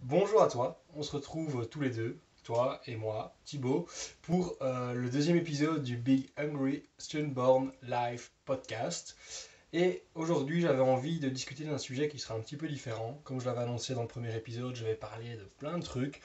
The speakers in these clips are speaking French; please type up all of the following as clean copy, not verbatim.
Bonjour à toi, on se retrouve tous les deux, toi et moi, Thibaut, pour le deuxième épisode du Big Hungry Student-Born Live podcast. Et aujourd'hui, j'avais envie de discuter d'un sujet qui sera un petit peu différent. Comme je l'avais annoncé dans le premier épisode, je vais parler de plein de trucs,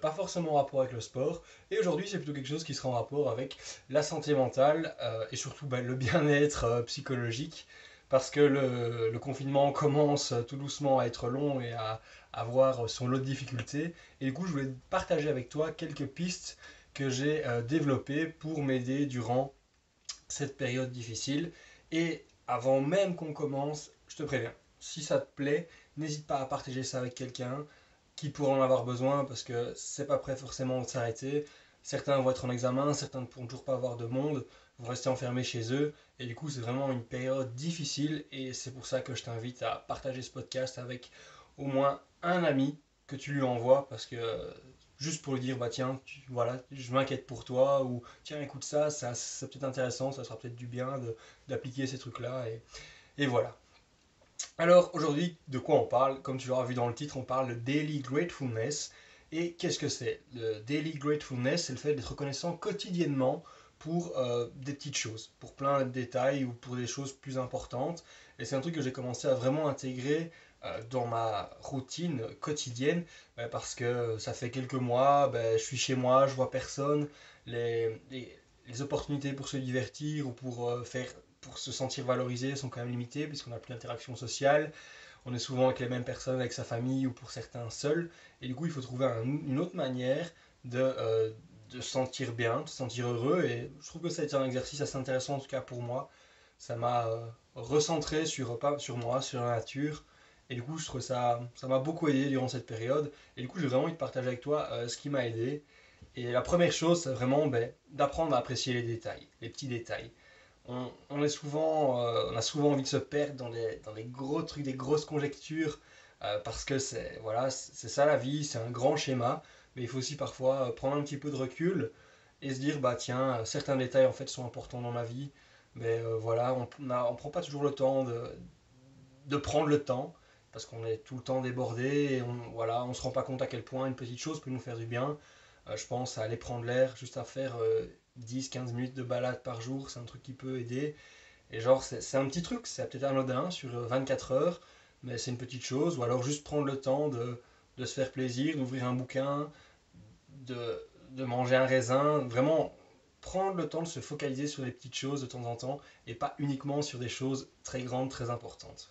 pas forcément en rapport avec le sport. Et aujourd'hui, c'est plutôt quelque chose qui sera en rapport avec la santé mentale et surtout le bien-être psychologique. Parce que le confinement commence tout doucement à être long et à avoir son lot de difficultés. Et du coup, je voulais partager avec toi quelques pistes que j'ai développées pour m'aider durant cette période difficile. Et avant même qu'on commence, je te préviens, si ça te plaît, n'hésite pas à partager ça avec quelqu'un qui pourra en avoir besoin parce que c'est pas prêt forcément de s'arrêter. Certains vont être en examen, certains ne pourront toujours pas avoir de monde, vont rester enfermés chez eux. Et du coup, c'est vraiment une période difficile et c'est pour ça que je t'invite à partager ce podcast avec au moins un ami que tu lui envoies parce que juste pour lui dire bah tiens voilà je m'inquiète pour toi ou tiens écoute ça c'est peut-être intéressant, ça sera peut-être du bien d'appliquer ces trucs là et voilà. Alors aujourd'hui, de quoi on parle? Comme tu l'auras vu dans le titre, on parle de Daily Gratefulness. Et qu'est-ce que c'est? Le Daily Gratefulness, c'est le fait d'être reconnaissant quotidiennement pour des petites choses, pour plein de détails ou pour des choses plus importantes. Et c'est un truc que j'ai commencé à vraiment intégrer dans ma routine quotidienne parce que ça fait quelques mois, je suis chez moi, je vois personne. Les opportunités pour se divertir ou pour se sentir valorisé sont quand même limitées puisqu'on n'a plus d'interaction sociale. On est souvent avec les mêmes personnes, avec sa famille ou pour certains seul. Et du coup, il faut trouver une autre manière de se sentir bien, de se sentir heureux. Et je trouve que ça a été un exercice assez intéressant, en tout cas pour moi. Ça m'a recentré sur moi, sur la nature. Et du coup, je trouve ça m'a beaucoup aidé durant cette période. Et du coup, j'ai vraiment envie de partager avec toi ce qui m'a aidé. Et la première chose, c'est vraiment d'apprendre à apprécier les détails, les petits détails. On a souvent envie de se perdre dans les gros trucs, des grosses conjectures, parce que c'est ça la vie, c'est un grand schéma, mais il faut aussi parfois prendre un petit peu de recul et se dire, bah tiens, certains détails en fait sont importants dans ma vie, mais voilà, on prend pas toujours le temps de prendre le temps, parce qu'on est tout le temps débordé, et on se rend pas compte à quel point une petite chose peut nous faire du bien. Je pense à aller prendre l'air, juste à faire 10-15 minutes de balade par jour, c'est un truc qui peut aider. Et genre, c'est un petit truc, c'est peut-être anodin sur 24 heures, mais c'est une petite chose. Ou alors juste prendre le temps de se faire plaisir, d'ouvrir un bouquin, de manger un raisin. Vraiment prendre le temps de se focaliser sur les petites choses de temps en temps et pas uniquement sur des choses très grandes, très importantes.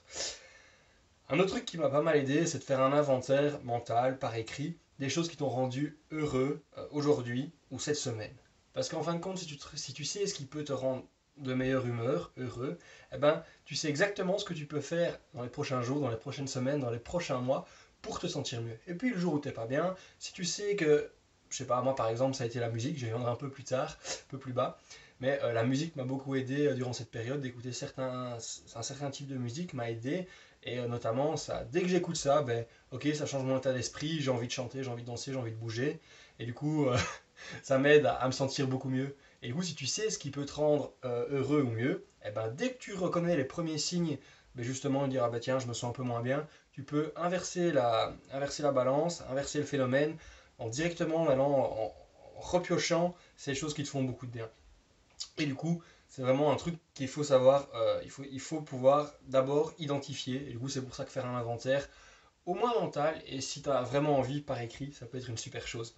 Un autre truc qui m'a pas mal aidé, c'est de faire un inventaire mental par écrit des choses qui t'ont rendu heureux aujourd'hui ou cette semaine. Parce qu'en fin de compte, si tu sais ce qui peut te rendre de meilleure humeur, heureux, eh ben, tu sais exactement ce que tu peux faire dans les prochains jours, dans les prochaines semaines, dans les prochains mois pour te sentir mieux. Et puis le jour où t'es pas bien, si tu sais que, je sais pas, moi par exemple, ça a été la musique, je vais y reviendrai un peu plus tard, un peu plus bas, mais la musique m'a beaucoup aidé durant cette période, d'écouter un certain type de musique m'a aidé et notamment, ça, dès que j'écoute ça, ok, ça change mon état d'esprit, j'ai envie de chanter, j'ai envie de danser, j'ai envie de bouger. Et du coup, ça m'aide à me sentir beaucoup mieux. Et du coup, si tu sais ce qui peut te rendre heureux ou mieux, eh ben, dès que tu reconnais les premiers signes, justement, dire, ah bah tiens, je me sens un peu moins bien, tu peux inverser la balance, inverser le phénomène, en directement allant, en repiochant ces choses qui te font beaucoup de bien. Et du coup, c'est vraiment un truc qu'il faut savoir, il faut pouvoir d'abord identifier. Et du coup, c'est pour ça que faire un inventaire, au moins mental, et si tu as vraiment envie par écrit, ça peut être une super chose.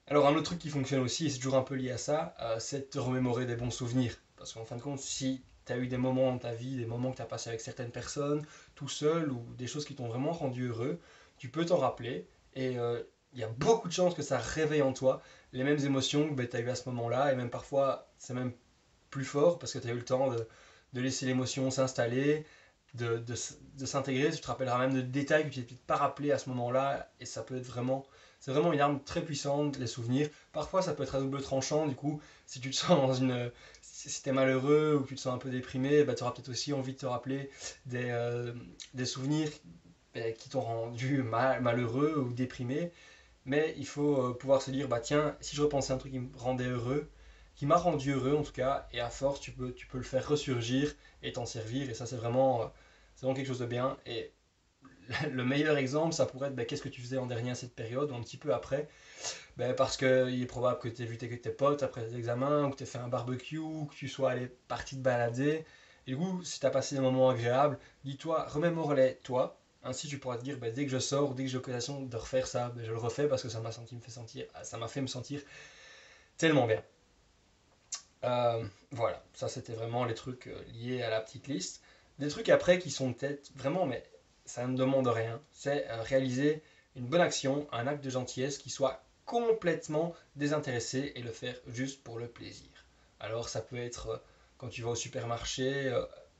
Alors, un autre truc qui fonctionne aussi, et c'est toujours un peu lié à ça, c'est de te remémorer des bons souvenirs. Parce qu'en fin de compte, si tu as eu des moments dans ta vie, des moments que tu as passé avec certaines personnes, tout seul, ou des choses qui t'ont vraiment rendu heureux, tu peux t'en rappeler. Et il y a beaucoup de chances que ça réveille en toi les mêmes émotions que tu as eues à ce moment-là. Et même parfois, c'est même plus fort parce que tu as eu le temps de laisser l'émotion s'installer, de s'intégrer. Tu te rappelleras même de détails que tu n'es peut-être pas rappelé à ce moment-là. Et ça peut être vraiment. C'est vraiment une arme très puissante, les souvenirs. Parfois, ça peut être à double tranchant. Du coup, si tu te sens dans une. Si tu es malheureux ou que tu te sens un peu déprimé, tu auras peut-être aussi envie de te rappeler des souvenirs qui t'ont rendu malheureux ou déprimé. Mais il faut pouvoir se dire, bah tiens, si je repensais à un truc qui me rendait heureux, qui m'a rendu heureux en tout cas, et à force, tu peux le faire ressurgir et t'en servir. Et ça, c'est vraiment quelque chose de bien. Et le meilleur exemple, ça pourrait être qu'est-ce que tu faisais l'an dernier à cette période, ou un petit peu après. Parce qu'il est probable que tu aies vu tes potes après tes examens, ou que tu aies fait un barbecue, ou que tu sois allé parti te balader. Et du coup, si tu as passé des moments agréables, dis-toi, remémore-les toi. Ainsi, tu pourras te dire, dès que je sors, dès que j'ai l'occasion de refaire ça, je le refais parce que ça m'a fait me sentir tellement bien. Voilà, ça c'était vraiment les trucs liés à la petite liste. Des trucs après qui sont peut-être vraiment, mais ça ne demande rien, c'est réaliser une bonne action, un acte de gentillesse qui soit complètement désintéressé et le faire juste pour le plaisir. Alors ça peut être quand tu vas au supermarché,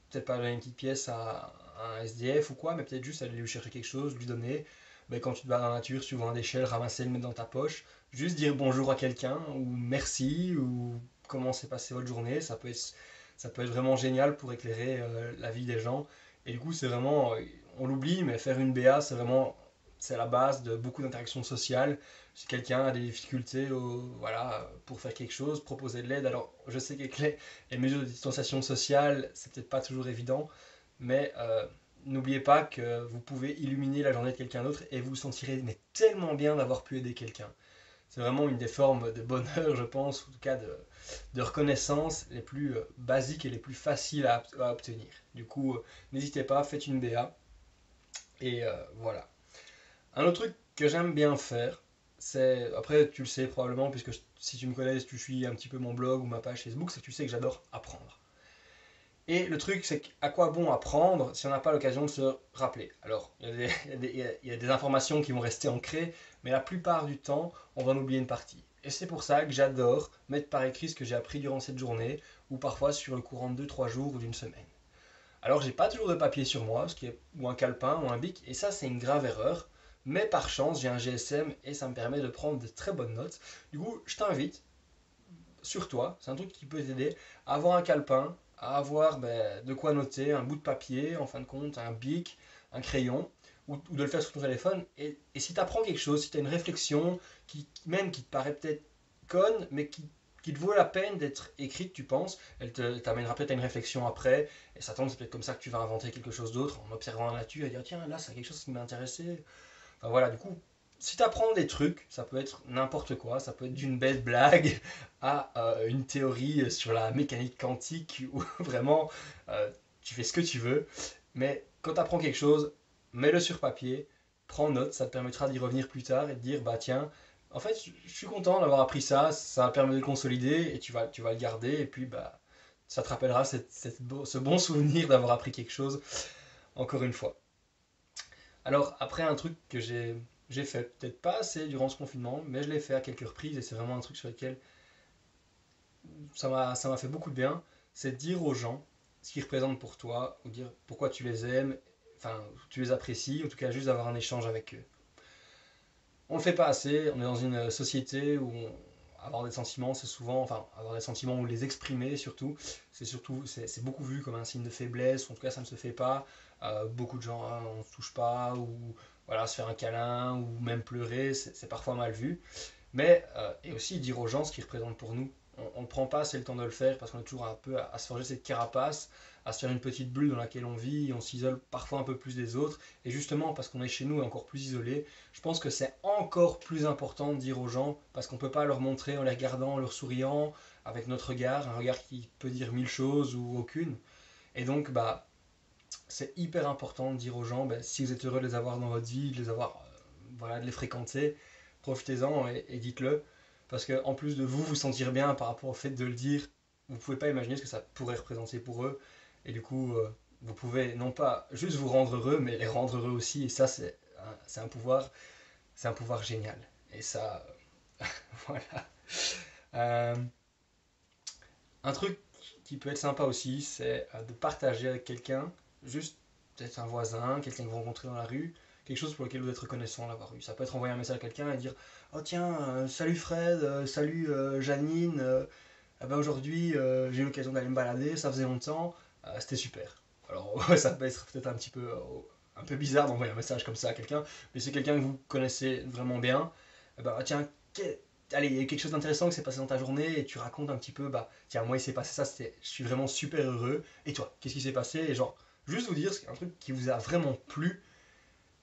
peut-être pas donner une petite pièce à un SDF ou quoi, mais peut-être juste aller lui chercher quelque chose, lui donner. Quand tu te bats dans la nature, tu vois un déchet, le ramasser, le mettre dans ta poche, juste dire bonjour à quelqu'un ou merci ou comment s'est passée votre journée. Ça peut être vraiment génial pour éclairer la vie des gens. Et du coup, c'est vraiment, on l'oublie, mais faire une BA, c'est la base de beaucoup d'interactions sociales. Si quelqu'un a des difficultés voilà, pour faire quelque chose, proposer de l'aide. Alors, je sais qu'avec les mesures de distanciation sociale, c'est peut-être pas toujours évident, mais n'oubliez pas que vous pouvez illuminer la journée de quelqu'un d'autre et vous vous sentirez mais tellement bien d'avoir pu aider quelqu'un. C'est vraiment une des formes de bonheur, je pense, ou en tout cas de reconnaissance les plus basiques et les plus faciles à obtenir. Du coup, n'hésitez pas, faites une BA. Et voilà. Un autre truc que j'aime bien faire, c'est, après tu le sais probablement, puisque si tu me connais, si tu suis un petit peu mon blog ou ma page Facebook, c'est que tu sais que j'adore apprendre. Et le truc, c'est à quoi bon apprendre si on n'a pas l'occasion de se rappeler. Alors, il y a des informations qui vont rester ancrées, mais la plupart du temps, on va en oublier une partie. Et c'est pour ça que j'adore mettre par écrit ce que j'ai appris durant cette journée, ou parfois sur le courant de 2-3 jours ou d'une semaine. Alors, j'ai pas toujours de papier sur moi, ou un calepin ou un bic, et ça, c'est une grave erreur. Mais par chance, j'ai un GSM et ça me permet de prendre de très bonnes notes. Du coup, je t'invite sur toi, c'est un truc qui peut t'aider à avoir un calepin, à avoir de quoi noter, un bout de papier, en fin de compte, un bic, un crayon, ou de le faire sur ton téléphone. Et si tu apprends quelque chose, si tu as une réflexion, même qui te paraît peut-être conne, mais qui te vaut la peine d'être écrite, tu penses, elle t'amènera peut-être à une réflexion après, et ça tombe, c'est peut-être comme ça que tu vas inventer quelque chose d'autre, en observant la nature, et dire tiens, là, c'est quelque chose qui m'a intéressé. Enfin voilà, du coup, si tu apprends des trucs, ça peut être n'importe quoi, ça peut être d'une belle blague à une théorie sur la mécanique quantique où vraiment tu fais ce que tu veux. Mais quand tu apprends quelque chose, mets-le sur papier, prends note, ça te permettra d'y revenir plus tard et de dire bah tiens, en fait je suis content d'avoir appris ça, ça permet de le consolider et tu vas le garder et puis bah ça te rappellera ce bon souvenir d'avoir appris quelque chose encore une fois. Alors après un truc que j'ai fait, peut-être pas assez durant ce confinement, mais je l'ai fait à quelques reprises et c'est vraiment un truc sur lequel ça m'a fait beaucoup de bien, c'est de dire aux gens ce qu'ils représentent pour toi, ou dire pourquoi tu les aimes, enfin tu les apprécies, en tout cas juste d'avoir un échange avec eux. On le fait pas assez, on est dans une société où avoir des sentiments, c'est souvent, enfin avoir des sentiments ou les exprimer surtout, c'est beaucoup vu comme un signe de faiblesse, ou en tout cas ça ne se fait pas. Beaucoup de gens, hein, on ne se touche pas, ou voilà, se faire un câlin, ou même pleurer, c'est parfois mal vu. Mais, et aussi dire aux gens ce qu'ils représentent pour nous. On ne prend pas assez le temps de le faire parce qu'on est toujours un peu à se forger cette carapace, à se faire une petite bulle dans laquelle on vit, on s'isole parfois un peu plus des autres. Et justement, parce qu'on est chez nous et encore plus isolé, je pense que c'est encore plus important de dire aux gens, parce qu'on ne peut pas leur montrer en les regardant, en leur souriant, avec notre regard, un regard qui peut dire mille choses ou aucune. Et donc, bah, c'est hyper important de dire aux gens, si vous êtes heureux de les avoir dans votre vie, de les avoir, voilà, de les fréquenter, profitez-en et dites-le. Parce que en plus de vous vous sentir bien par rapport au fait de le dire, vous ne pouvez pas imaginer ce que ça pourrait représenter pour eux. Et du coup, vous pouvez non pas juste vous rendre heureux, mais les rendre heureux aussi. Et ça, c'est un pouvoir génial. Et ça, voilà. Euh, un truc qui peut être sympa aussi, c'est de partager avec quelqu'un, juste peut-être un voisin, quelqu'un que vous rencontrez dans la rue, quelque chose pour lequel vous êtes reconnaissant d'avoir eu. Ça peut être envoyer un message à quelqu'un et dire oh tiens, salut Fred, salut Janine, ah ben aujourd'hui j'ai eu l'occasion d'aller me balader, ça faisait longtemps, c'était super. Alors ouais, ça peut être peut-être un peu bizarre d'envoyer un message comme ça à quelqu'un, mais c'est quelqu'un que vous connaissez vraiment bien. Eh ben, ah, tiens, allez, il y a quelque chose d'intéressant qui s'est passé dans ta journée et tu racontes un petit peu, bah tiens, moi il s'est passé ça, je suis vraiment super heureux. Et toi, qu'est-ce qui s'est passé? Et genre, juste vous dire, c'est un truc qui vous a vraiment plu.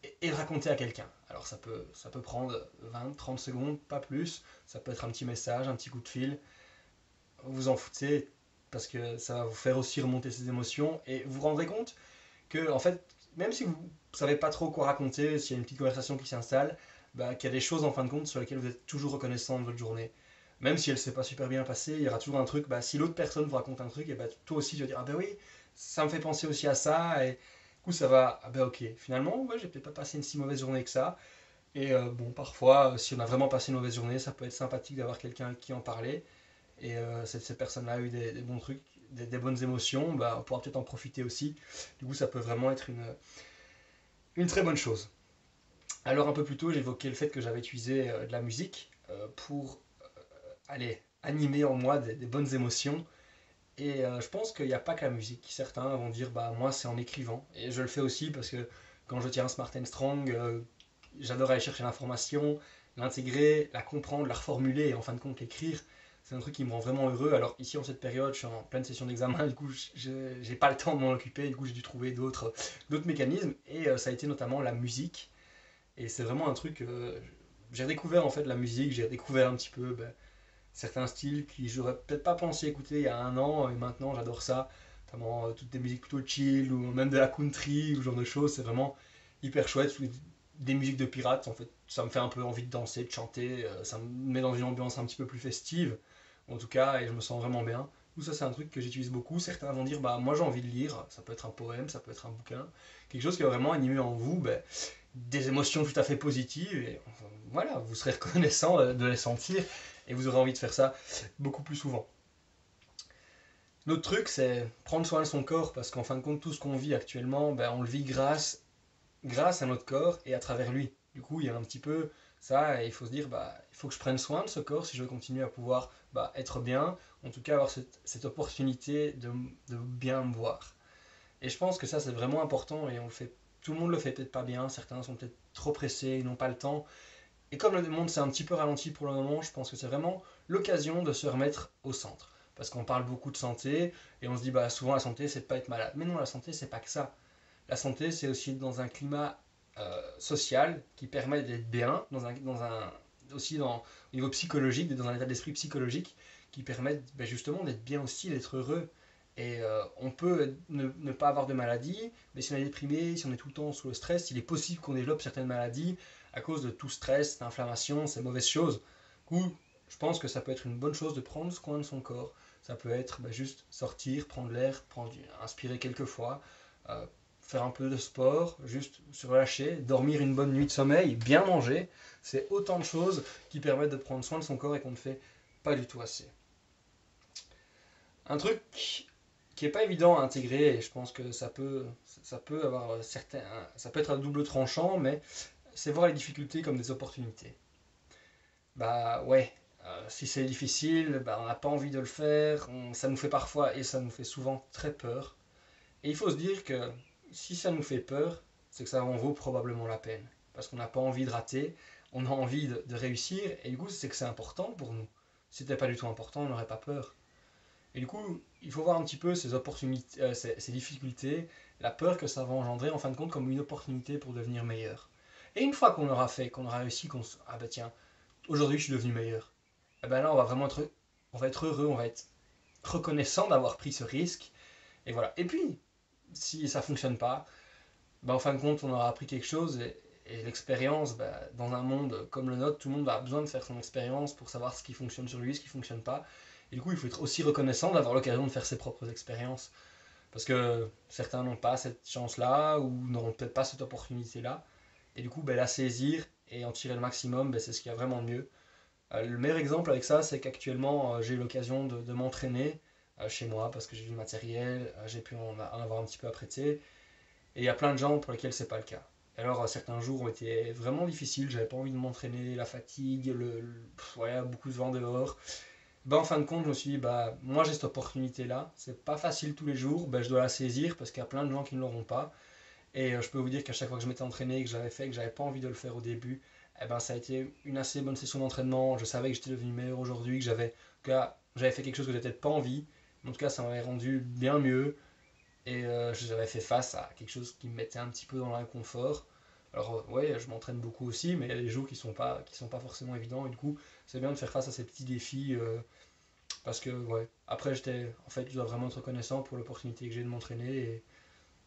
et le raconter à quelqu'un. Alors ça peut prendre 20-30 secondes, pas plus. Ça peut être un petit message, un petit coup de fil. Vous en foutez parce que ça va vous faire aussi remonter ces émotions et vous vous rendrez compte que, en fait, même si vous ne savez pas trop quoi raconter, s'il y a une petite conversation qui s'installe, bah, qu'il y a des choses en fin de compte sur lesquelles vous êtes toujours reconnaissant de votre journée. Même si elle ne s'est pas super bien passée, il y aura toujours un truc, bah, si l'autre personne vous raconte un truc, et bah, toi aussi tu vas dire, ah ben oui, ça me fait penser aussi à ça, et du coup ça va, ah ben ok, finalement, ouais, j'ai peut-être pas passé une si mauvaise journée que ça. Et bon, parfois, si on a vraiment passé une mauvaise journée, ça peut être sympathique d'avoir quelqu'un qui en parlait. Et cette personne-là a eu des bons trucs, des bonnes émotions, bah, on pourra peut-être en profiter aussi. Du coup, ça peut vraiment être une très bonne chose. Alors, un peu plus tôt, j'évoquais le fait que j'avais utilisé de la musique pour animer en moi des bonnes émotions. Et je pense qu'il n'y a pas que la musique. Certains vont dire, bah, moi, c'est en écrivant. Et je le fais aussi parce que quand je tiens un Smart and Strong, j'adore aller chercher l'information, l'intégrer, la comprendre, la reformuler et en fin de compte l'écrire. C'est un truc qui me rend vraiment heureux. Alors ici en cette période, je suis en pleine session d'examen, du coup j'ai pas le temps de m'en occuper, du coup j'ai dû trouver d'autres mécanismes et ça a été notamment la musique. Et c'est vraiment un truc, j'ai découvert en fait la musique, j'ai découvert un petit peu certains styles qui j'aurais peut-être pas pensé écouter il y a un an et maintenant j'adore ça. Notamment toutes des musiques plutôt chill ou même de la country ou ce genre de choses, c'est vraiment hyper chouette. Des musiques de pirates, en fait, ça me fait un peu envie de danser, de chanter, ça me met dans une ambiance un petit peu plus festive, en tout cas, et je me sens vraiment bien. Tout ça, c'est un truc que j'utilise beaucoup. Certains vont dire, bah moi j'ai envie de lire, ça peut être un poème, ça peut être un bouquin, quelque chose qui va vraiment animer en vous des émotions tout à fait positives, et enfin, voilà, vous serez reconnaissant de les sentir, et vous aurez envie de faire ça beaucoup plus souvent. L'autre truc, c'est prendre soin de son corps, parce qu'en fin de compte, tout ce qu'on vit actuellement, on le vit grâce à notre corps et à travers lui. Du coup, il y a un petit peu ça, et il faut se dire, il faut que je prenne soin de ce corps si je veux continuer à pouvoir être bien, en tout cas avoir cette opportunité de bien me voir. Et je pense que ça, c'est vraiment important, et on le fait, tout le monde le fait peut-être pas bien, certains sont peut-être trop pressés, ils n'ont pas le temps. Et comme le monde s'est un petit peu ralenti pour le moment, je pense que c'est vraiment l'occasion de se remettre au centre. Parce qu'on parle beaucoup de santé, et on se dit, souvent la santé, c'est de pas être malade. Mais non, la santé, c'est pas que ça. La santé, c'est aussi dans un climat social qui permet d'être bien, aussi au niveau psychologique, d'être dans un état d'esprit psychologique qui permet justement d'être bien aussi, d'être heureux. Et on peut ne pas avoir de maladie, mais si on est déprimé, si on est tout le temps sous le stress, il est possible qu'on développe certaines maladies à cause de tout stress, d'inflammation, ces mauvaises choses. Du coup, je pense que ça peut être une bonne chose de prendre soin de son corps. Ça peut être juste sortir, prendre l'air, inspirer quelques fois, euh, faire un peu de sport, juste se relâcher, dormir une bonne nuit de sommeil, bien manger. C'est autant de choses qui permettent de prendre soin de son corps et qu'on ne fait pas du tout assez. Un truc qui est pas évident à intégrer, et je pense que ça peut avoir ça peut être à double tranchant, mais c'est voir les difficultés comme des opportunités. Bah ouais, si c'est difficile, on n'a pas envie de le faire, ça nous fait parfois et ça nous fait souvent très peur. Et il faut se dire que si ça nous fait peur, c'est que ça en vaut probablement la peine. Parce qu'on n'a pas envie de rater, on a envie de réussir, et du coup, c'est que c'est important pour nous. Si c'était pas du tout important, on n'aurait pas peur. Et du coup, il faut voir un petit peu ces opportunités, ces difficultés, la peur que ça va engendrer en fin de compte comme une opportunité pour devenir meilleur. Et une fois qu'on aura fait, qu'on aura réussi, ah bah tiens, aujourd'hui je suis devenu meilleur. Et ben là, on va être heureux, on va être reconnaissant d'avoir pris ce risque. Et voilà. Et puis, si ça fonctionne pas, en fin de compte, on aura appris quelque chose et l'expérience, dans un monde comme le nôtre, tout le monde a besoin de faire son expérience pour savoir ce qui fonctionne sur lui, ce qui fonctionne pas. Et du coup, il faut être aussi reconnaissant d'avoir l'occasion de faire ses propres expériences. Parce que certains n'ont pas cette chance-là ou n'auront peut-être pas cette opportunité-là. Et du coup, la saisir et en tirer le maximum, c'est ce qu'il y a vraiment de mieux. Le meilleur exemple avec ça, c'est qu'actuellement, j'ai eu l'occasion de m'entraîner chez moi parce que j'ai du matériel, j'ai pu en avoir un petit peu à prêter. Et il y a plein de gens pour lesquels c'est pas le cas. Alors certains jours ont été vraiment difficiles, j'avais pas envie de m'entraîner, la fatigue, beaucoup de vent dehors. En fin de compte, je me suis dit, moi j'ai cette opportunité là, c'est pas facile tous les jours, je dois la saisir parce qu'il y a plein de gens qui ne l'auront pas. Et je peux vous dire qu'à chaque fois que je m'étais entraîné, que j'avais fait, que j'avais pas envie de le faire au début, ça a été une assez bonne session d'entraînement. Je savais que j'étais devenu meilleur aujourd'hui, que j'avais fait quelque chose que j'avais peut-être pas envie, mais en tout cas ça m'avait rendu bien mieux. Et j'avais fait face à quelque chose qui me mettait un petit peu dans l'inconfort. Alors ouais, je m'entraîne beaucoup aussi, mais il y a des jours qui sont pas forcément évidents, et du coup, c'est bien de faire face à ces petits défis, parce que ouais, après en fait, je dois vraiment être reconnaissant pour l'opportunité que j'ai de m'entraîner, et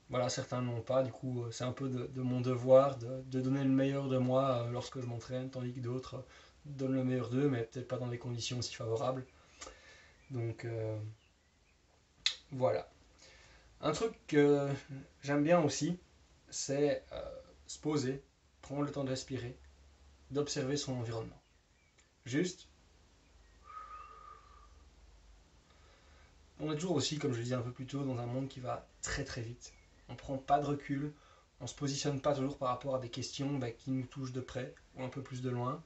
voilà, certains ne l'ont pas, du coup, c'est un peu de mon devoir de donner le meilleur de moi lorsque je m'entraîne, tandis que d'autres donnent le meilleur d'eux, mais peut-être pas dans des conditions aussi favorables. Donc voilà. Un truc que j'aime bien aussi, c'est se poser, prendre le temps de respirer, d'observer son environnement. Juste, on est toujours aussi, comme je le disais un peu plus tôt, dans un monde qui va très très vite. On ne prend pas de recul, on ne se positionne pas toujours par rapport à des questions qui nous touchent de près ou un peu plus de loin.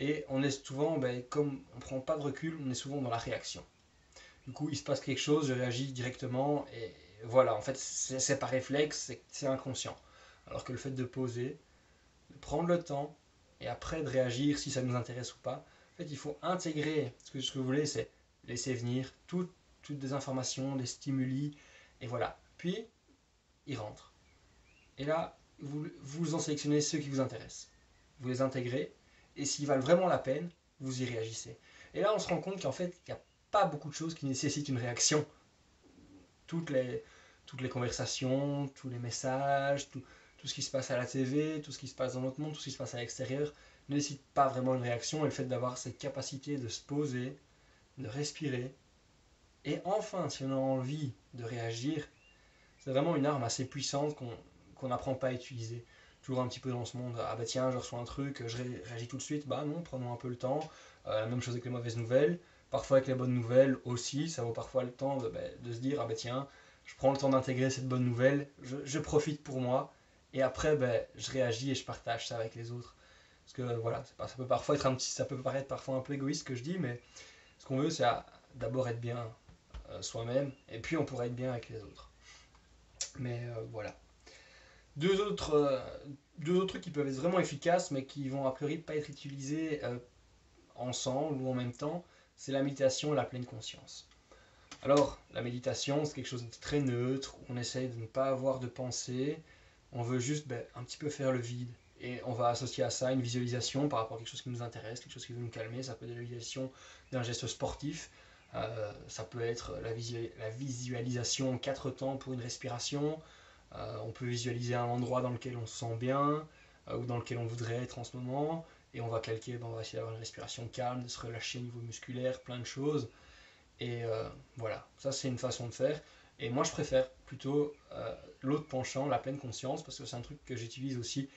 Et on est souvent, comme on ne prend pas de recul, on est souvent dans la réaction. Du coup, il se passe quelque chose, je réagis directement et voilà, en fait, c'est pas réflexe, c'est inconscient. Alors que le fait de poser, de prendre le temps et après de réagir si ça nous intéresse ou pas, en fait, il faut intégrer ce que vous voulez, c'est laisser venir toutes des informations, des stimuli, et voilà. Puis, il rentre. Et là, vous en sélectionnez ceux qui vous intéressent. Vous les intégrez, et s'ils valent vraiment la peine, vous y réagissez. Et là, on se rend compte qu'en fait, il n'y a pas beaucoup de choses qui nécessitent une réaction. Toutes les, toutes les conversations, tous les messages, tout ce qui se passe à la TV, tout ce qui se passe dans notre monde, tout ce qui se passe à l'extérieur, ne nécessite pas vraiment une réaction. Et le fait d'avoir cette capacité de se poser, de respirer, et enfin, si on a envie de réagir, c'est vraiment une arme assez puissante qu'on n'apprend pas à utiliser. Toujours un petit peu dans ce monde, ah bah tiens, je reçois un truc, je réagis tout de suite, bah non, prenons un peu le temps. La même chose avec les mauvaises nouvelles. Parfois avec les bonnes nouvelles aussi, ça vaut parfois le temps de se dire, ah bah tiens, je prends le temps d'intégrer cette bonne nouvelle, je profite pour moi, et après je réagis et je partage ça avec les autres. Parce que voilà, ça peut parfois être ça peut paraître parfois un peu égoïste ce que je dis, mais ce qu'on veut c'est d'abord être bien soi-même, et puis on pourra être bien avec les autres. Mais voilà. Deux autres, euh, deux autres trucs qui peuvent être vraiment efficaces, mais qui vont a priori pas être utilisés ensemble ou en même temps, c'est la méditation et la pleine conscience. Alors, la méditation, c'est quelque chose de très neutre, on essaye de ne pas avoir de pensée, on veut juste un petit peu faire le vide. Et on va associer à ça une visualisation par rapport à quelque chose qui nous intéresse, quelque chose qui veut nous calmer. Ça peut être la visualisation d'un geste sportif, ça peut être la visualisation en 4 temps pour une respiration. On peut visualiser un endroit dans lequel on se sent bien ou dans lequel on voudrait être en ce moment. Et on va calquer, on va essayer d'avoir une respiration calme, de se relâcher au niveau musculaire, plein de choses. Et voilà, ça c'est une façon de faire. Et moi je préfère plutôt l'autre penchant, la pleine conscience, parce que c'est un truc que j'utilise aussi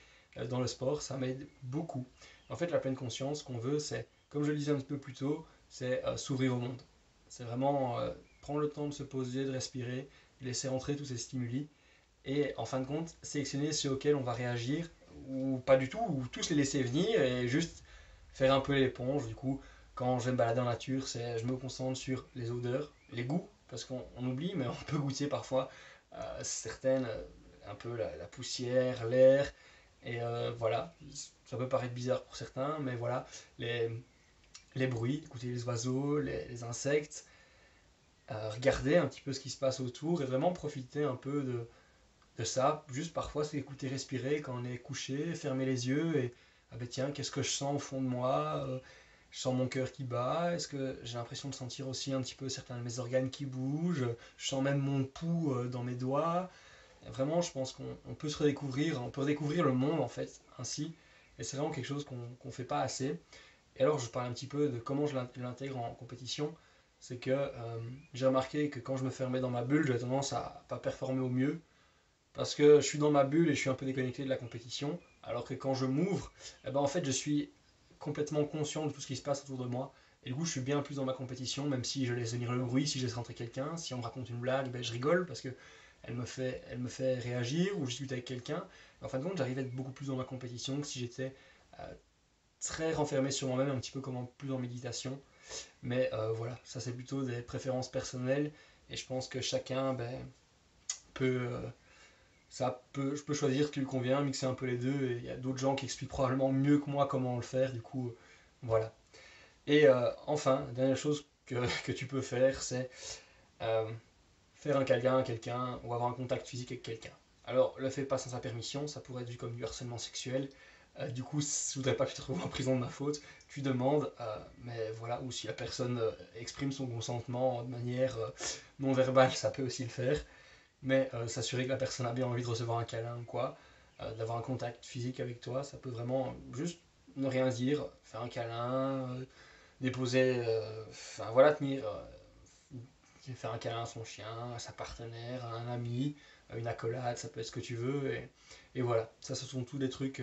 dans le sport, ça m'aide beaucoup. En fait, la pleine conscience, ce qu'on veut, c'est, comme je le disais un petit peu plus tôt, c'est s'ouvrir au monde. C'est vraiment prendre le temps de se poser, de respirer, laisser entrer tous ces stimuli, et en fin de compte, sélectionner ceux auxquels on va réagir, ou pas du tout, ou tous les laisser venir, et juste faire un peu l'éponge. Du coup, quand je vais me balader en nature, je me concentre sur les odeurs, les goûts, parce qu'on oublie, mais on peut goûter parfois certaines, un peu la poussière, l'air, et voilà, ça peut paraître bizarre pour certains, mais voilà, les, les bruits, écouter les oiseaux, les insectes, regarder un petit peu ce qui se passe autour, et vraiment profiter un peu de ça. Juste parfois, c'est écouter, respirer quand on est couché, fermer les yeux et ah ben tiens, qu'est-ce que je sens au fond de moi. Je sens mon cœur qui bat. Est-ce que j'ai l'impression de sentir aussi un petit peu certains de mes organes qui bougent. Je sens même mon pouls dans mes doigts. Et vraiment, je pense qu'on peut se redécouvrir, on peut redécouvrir le monde en fait ainsi. Et c'est vraiment quelque chose qu'on fait pas assez. Et alors, je parle un petit peu de comment je l'intègre en compétition. C'est que j'ai remarqué que quand je me fermais dans ma bulle, j'avais tendance à pas performer au mieux parce que je suis dans ma bulle et je suis un peu déconnecté de la compétition, alors que quand je m'ouvre, en fait je suis complètement conscient de tout ce qui se passe autour de moi, et du coup je suis bien plus dans ma compétition, même si je laisse venir le bruit, si je laisse rentrer quelqu'un, si on me raconte une blague, je rigole parce que elle me fait réagir, ou je discute avec quelqu'un. En fin de compte, j'arrive à être beaucoup plus dans ma compétition que si j'étais euh, très renfermé sur moi-même, un petit peu comme plus en méditation. Mais voilà, ça c'est plutôt des préférences personnelles, et je pense que chacun peut, je peux choisir ce qui lui convient, mixer un peu les deux, et il y a d'autres gens qui expliquent probablement mieux que moi comment le faire, du coup, voilà. Et enfin, dernière chose que tu peux faire, c'est euh, faire un câlin à quelqu'un ou avoir un contact physique avec quelqu'un. Alors, le fais pas sans sa permission, ça pourrait être vu comme du harcèlement sexuel. Du coup, je voudrais pas que tu te retrouves en prison de ma faute. Tu demandes, mais voilà, ou si la personne exprime son consentement de manière non verbale, ça peut aussi le faire. Mais s'assurer que la personne a bien envie de recevoir un câlin ou quoi, d'avoir un contact physique avec toi, ça peut vraiment juste ne rien dire, faire un câlin, déposer, enfin voilà, faire un câlin à son chien, à sa partenaire, à un ami, à une accolade, ça peut être ce que tu veux. Et voilà, ça ce sont tous des trucs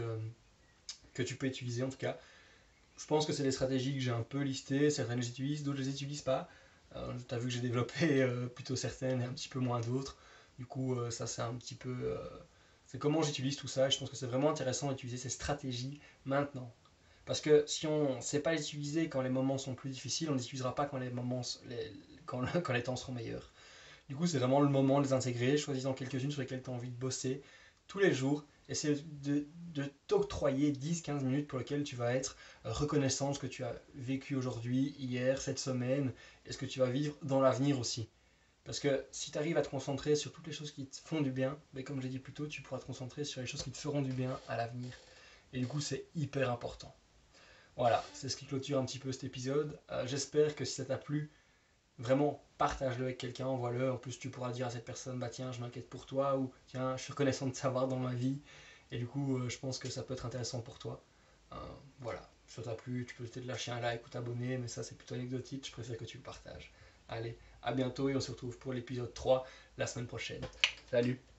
que tu peux utiliser en tout cas. Je pense que c'est des stratégies que j'ai un peu listées, certaines les utilisent, d'autres les utilisent pas. Tu as vu que j'ai développé plutôt certaines et un petit peu moins d'autres. Du coup, ça c'est un petit peu... c'est comment j'utilise tout ça et je pense que c'est vraiment intéressant d'utiliser ces stratégies maintenant. Parce que si on ne sait pas les utiliser quand les moments sont plus difficiles, on ne les utilisera pas quand quand les temps seront meilleurs. Du coup, c'est vraiment le moment de les intégrer. Choisis-en quelques-unes sur lesquelles tu as envie de bosser tous les jours. Essaie de t'octroyer 10-15 minutes pour lesquelles tu vas être reconnaissant de ce que tu as vécu aujourd'hui, hier, cette semaine, et ce que tu vas vivre dans l'avenir aussi. Parce que si tu arrives à te concentrer sur toutes les choses qui te font du bien, mais comme je l'ai dit plus tôt, tu pourras te concentrer sur les choses qui te feront du bien à l'avenir. Et du coup, c'est hyper important. Voilà, c'est ce qui clôture un petit peu cet épisode. J'espère que si ça t'a plu, vraiment partage-le avec quelqu'un, envoie-le. En plus, tu pourras dire à cette personne, bah tiens, je m'inquiète pour toi, ou tiens, je suis reconnaissant de savoir dans ma vie. Et du coup, je pense que ça peut être intéressant pour toi. Euh, voilà, si ça t'a plu, tu peux peut-être lâcher un like ou t'abonner, mais ça c'est plutôt anecdotique, je préfère que tu le partages. Allez, à bientôt et on se retrouve pour l'épisode 3 la semaine prochaine. Salut!